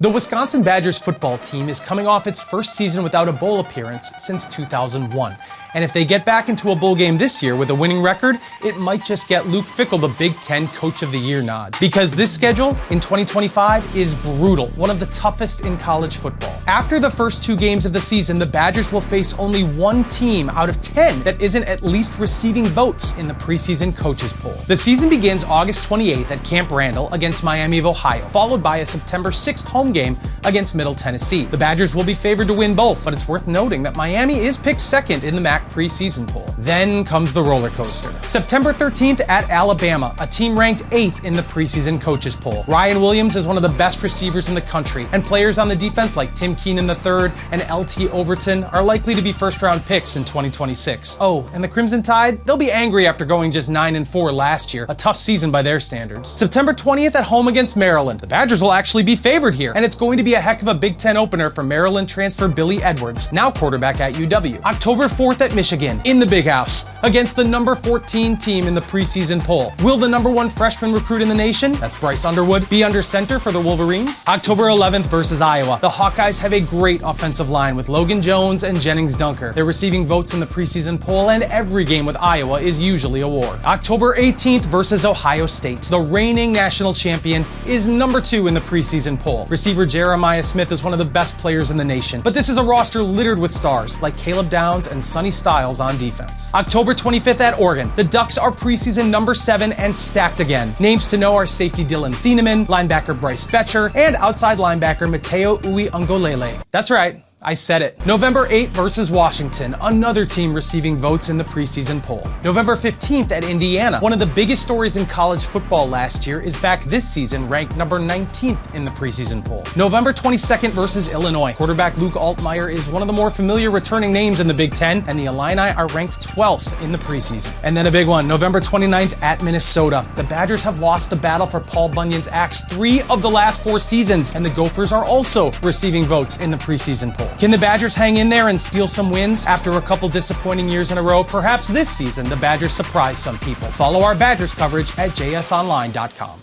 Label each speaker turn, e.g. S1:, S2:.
S1: The Wisconsin Badgers football team is coming off its first season without a bowl appearance since 2001. And if they get back into a bowl game this year with a winning record, it might just get Luke Fickell the Big Ten Coach of the Year nod. Because this schedule in 2025 is brutal, one of the toughest in college football. After the first 2 games of the season, the Badgers will face only one team out of 10 that isn't at least receiving votes in the preseason coaches poll. The season begins August 28th at Camp Randall against Miami of Ohio, followed by a September 6th home game against Middle Tennessee. The Badgers will be favored to win both, but it's worth noting that Miami is picked second in the MAC preseason poll. Then comes the roller coaster. September 13th at Alabama, a team ranked 8th in the preseason coaches poll. Ryan Williams is one of the best receivers in the country, and players on the defense like Tim Keenan III and LT Overton are likely to be first-round picks in 2026. Oh, and the Crimson Tide? They'll be angry after going just 9-4 last year, a tough season by their standards. September 20th at home against Maryland. The Badgers will actually be favored here, and it's going to be a heck of a Big Ten opener for Maryland transfer Billy Edwards, now quarterback at UW. October 4th at Michigan, in the Big House, against the number 14 team in the preseason poll. Will the number 1 freshman recruit in the nation, that's Bryce Underwood, be under center for the Wolverines? October 11th versus Iowa. The Hawkeyes have a great offensive line with Logan Jones and Jennings Dunker. They're receiving votes in the preseason poll, and every game with Iowa is usually a war. October 18th versus Ohio State. The reigning national champion is number 2 in the preseason poll. Receiver Jeremiah Smith is one of the best players in the nation, but this is a roster littered with stars like Caleb Downs and Sonny Styles on defense. October 25th at Oregon. The Ducks are preseason number 7 and stacked again. Names to know are safety Dylan Thieneman, linebacker Bryce Betcher, and outside linebacker Mateo Uiagalelei. That's right, I said it. November 8th versus Washington, another team receiving votes in the preseason poll. November 15th at Indiana. One of the biggest stories in college football last year is back this season ranked number 19th in the preseason poll. November 22nd versus Illinois. Quarterback Luke Altmaier is one of the more familiar returning names in the Big Ten, and the Illini are ranked 12th in the preseason. And then a big one, November 29th at Minnesota. The Badgers have lost the battle for Paul Bunyan's axe 3 of the last 4 seasons, and the Gophers are also receiving votes in the preseason poll. Can the Badgers hang in there and steal some wins after a couple disappointing years in a row? Perhaps this season the Badgers surprise some people. Follow our Badgers coverage at jsonline.com.